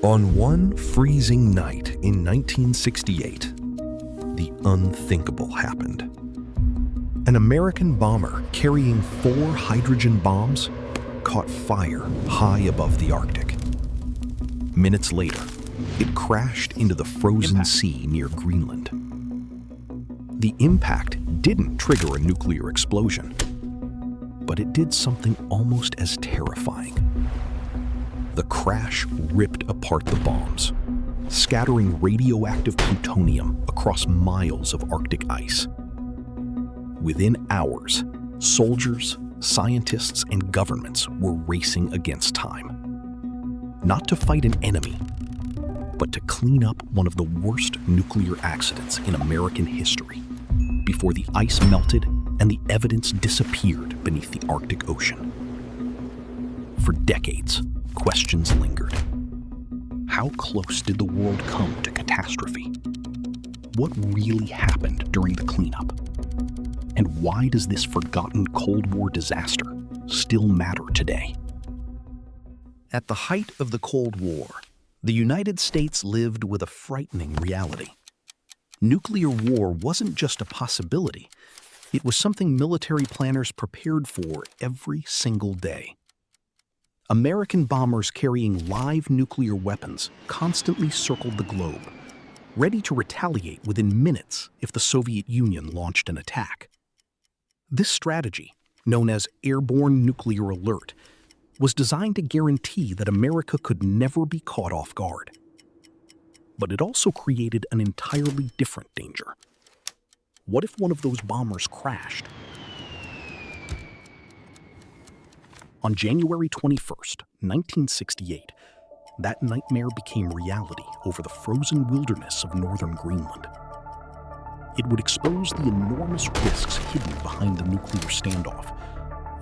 On one freezing night in 1968, the unthinkable happened. An American bomber carrying 4 hydrogen bombs caught fire high above the Arctic. Minutes later, it crashed into the frozen sea near Greenland. The impact didn't trigger a nuclear explosion, but it did something almost as terrifying. The crash ripped apart the bombs, scattering radioactive plutonium across miles of Arctic ice. Within hours, soldiers, scientists, and governments were racing against time. Not to fight an enemy, but to clean up one of the worst nuclear accidents in American history before the ice melted and the evidence disappeared beneath the Arctic Ocean. For decades, questions lingered. How close did the world come to catastrophe? What really happened during the cleanup? And why does this forgotten Cold War disaster still matter today? At the height of the Cold War, the United States lived with a frightening reality. Nuclear war wasn't just a possibility, it was something military planners prepared for every single day. American bombers carrying live nuclear weapons constantly circled the globe, ready to retaliate within minutes if the Soviet Union launched an attack. This strategy, known as airborne nuclear alert, was designed to guarantee that America could never be caught off guard. But it also created an entirely different danger. What if one of those bombers crashed? On January 21st, 1968, that nightmare became reality over the frozen wilderness of northern Greenland. It would expose the enormous risks hidden behind the nuclear standoff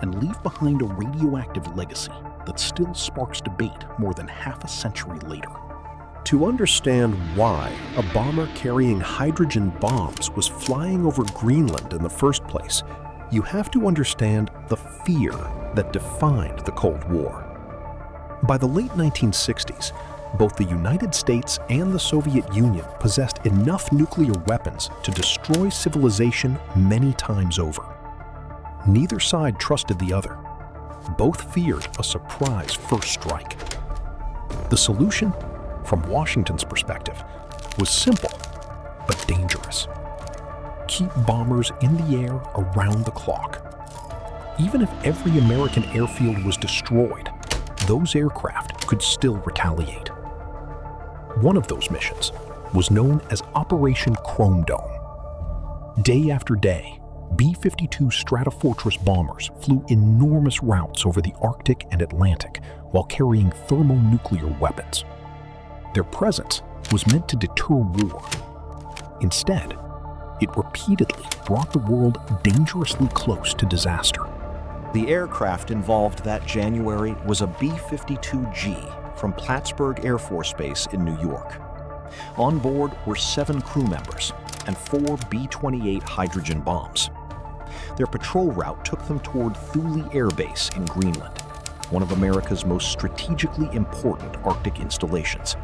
and leave behind a radioactive legacy that still sparks debate more than half a century later. To understand why a bomber carrying hydrogen bombs was flying over Greenland in the first place, you have to understand the fear that defined the Cold War. By the late 1960s, both the United States and the Soviet Union possessed enough nuclear weapons to destroy civilization many times over. Neither side trusted the other. Both feared a surprise first strike. The solution, from Washington's perspective, was simple but dangerous. Keep bombers in the air around the clock. Even if every American airfield was destroyed, those aircraft could still retaliate. One of those missions was known as Operation Chrome Dome. Day after day, B-52 Stratofortress bombers flew enormous routes over the Arctic and Atlantic while carrying thermonuclear weapons. Their presence was meant to deter war. Instead, it repeatedly brought the world dangerously close to disaster. The aircraft involved that January was a B-52G from Plattsburgh Air Force Base in New York. On board were 7 crew members and 4 B-28 hydrogen bombs. Their patrol route took them toward ThuleAirBase in Greenland, one of America's most strategically important Arctic installations.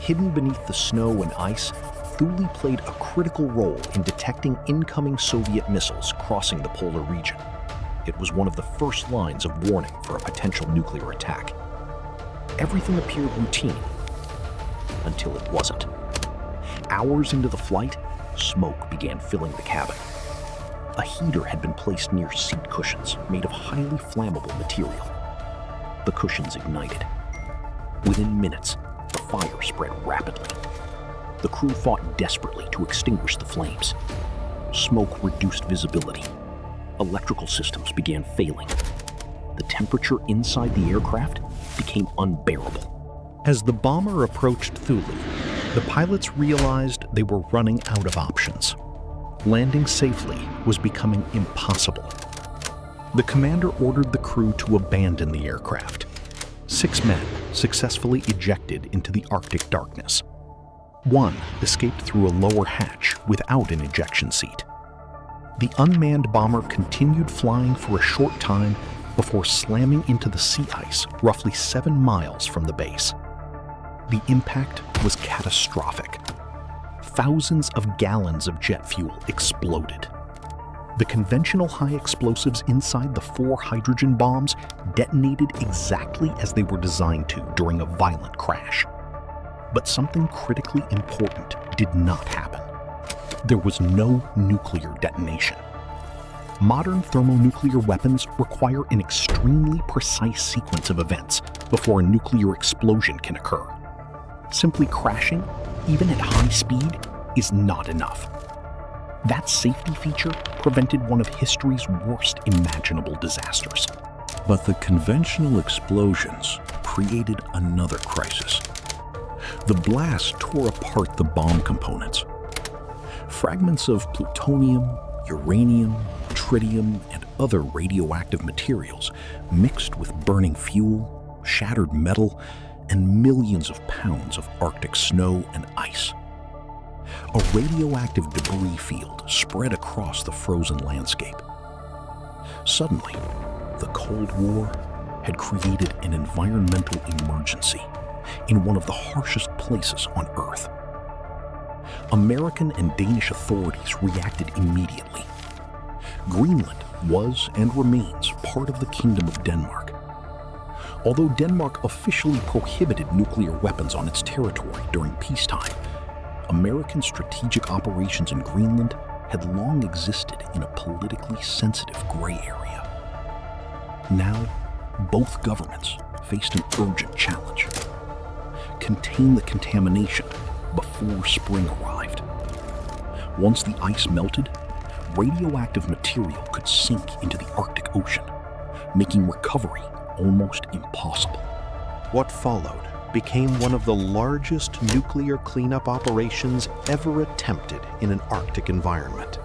Hidden beneath the snow and ice, Thule played a critical role in detecting incoming Soviet missiles crossing the polar region. It was one of the first lines of warning for a potential nuclear attack. Everything appeared routine, until it wasn't. Hours into the flight, smoke began filling the cabin. A heater had been placed near seat cushions made of highly flammable material. The cushions ignited. Within minutes, the fire spread rapidly. The crew fought desperately to extinguish the flames. Smoke reduced visibility. Electrical systems began failing. The temperature inside the aircraft became unbearable. As the bomber approached Thule, the pilots realized they were running out of options. Landing safely was becoming impossible. The commander ordered the crew to abandon the aircraft. 6 men successfully ejected into the Arctic darkness. 1 escaped through a lower hatch without an ejection seat. The unmanned bomber continued flying for a short time before slamming into the sea ice roughly 7 miles from the base. The impact was catastrophic. Thousands of gallons of jet fuel exploded. The conventional high explosives inside the 4 hydrogen bombs detonated exactly as they were designed to during a violent crash. But something critically important did not happen. There was no nuclear detonation. Modern thermonuclear weapons require an extremely precise sequence of events before a nuclear explosion can occur. Simply crashing, even at high speed, is not enough. That safety feature prevented one of history's worst imaginable disasters. But the conventional explosions created another crisis. The blast tore apart the bomb components. Fragments of plutonium, uranium, tritium, and other radioactive materials mixed with burning fuel, shattered metal, and millions of pounds of Arctic snow and ice. A radioactive debris field spread across the frozen landscape. Suddenly, the Cold War had created an environmental emergency in one of the harshest places on Earth. American and Danish authorities reacted immediately. Greenland was and remains part of the Kingdom of Denmark. Although Denmark officially prohibited nuclear weapons on its territory during peacetime, American strategic operations in Greenland had long existed in a politically sensitive gray area. Now, both governments faced an urgent challenge: contain the contamination before spring arrived. Once the ice melted, radioactive material could sink into the Arctic Ocean, making recovery almost impossible. What followed became one of the largest nuclear cleanup operations ever attempted in an Arctic environment.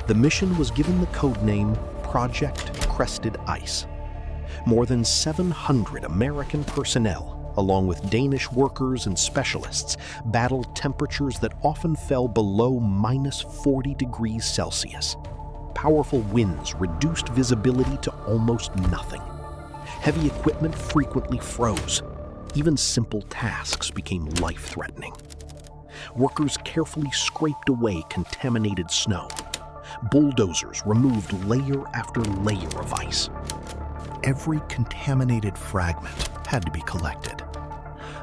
The mission was given the codename Project Crested Ice. More than 700 American personnel, along with Danish workers and specialists, battled temperatures that often fell below -40 degrees Celsius. Powerful winds reduced visibility to almost nothing. Heavy equipment frequently froze. Even simple tasks became life-threatening. Workers carefully scraped away contaminated snow. Bulldozers removed layer after layer of ice. Every contaminated fragment had to be collected.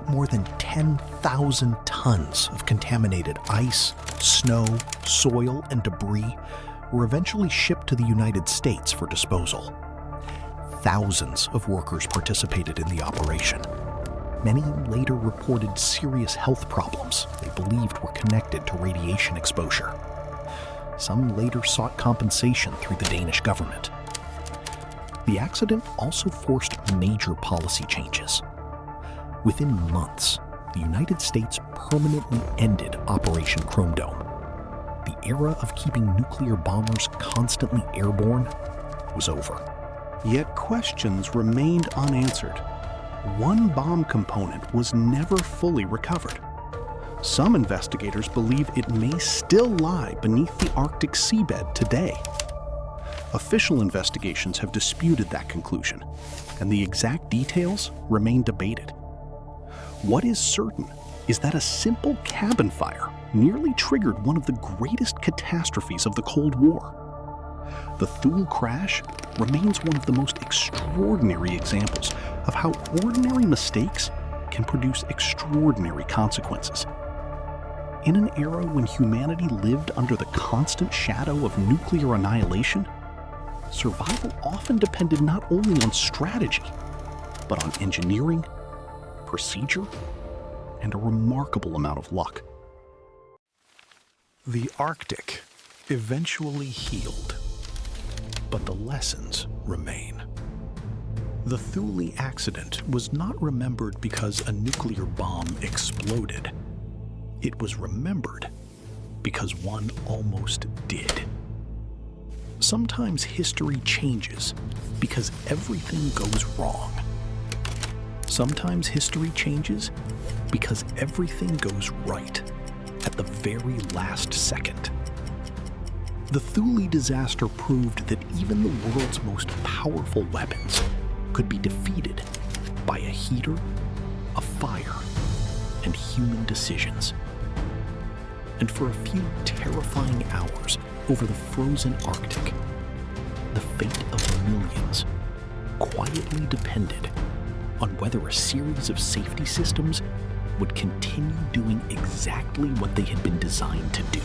More than 10,000 tons of contaminated ice, snow, soil, and debris were eventually shipped to the United States for disposal. Thousands of workers participated in the operation. Many later reported serious health problems they believed were connected to radiation exposure. Some later sought compensation through the Danish government. The accident also forced major policy changes. Within months, the United States permanently ended Operation Chrome Dome. The era of keeping nuclear bombers constantly airborne was over. Yet questions remained unanswered. One bomb component was never fully recovered. Some investigators believe it may still lie beneath the Arctic seabed today. Official investigations have disputed that conclusion, and the exact details remain debated. What is certain is that a simple cabin fire nearly triggered one of the greatest catastrophes of the Cold War. The Thule crash remains one of the most extraordinary examples of how ordinary mistakes can produce extraordinary consequences. In an era when humanity lived under the constant shadow of nuclear annihilation, survival often depended not only on strategy, but on engineering, procedure, and a remarkable amount of luck. The Arctic eventually healed, but the lessons remain. The Thule accident was not remembered because a nuclear bomb exploded. It was remembered because one almost did. Sometimes history changes because everything goes wrong. Sometimes history changes because everything goes right at the very last second. The Thule disaster proved that even the world's most powerful weapons could be defeated by a heater, a fire, and and human decisions. And for a few terrifying hours over the frozen Arctic, the fate of millions quietly depended on whether a series of safety systems would continue doing exactly what they had been designed to do.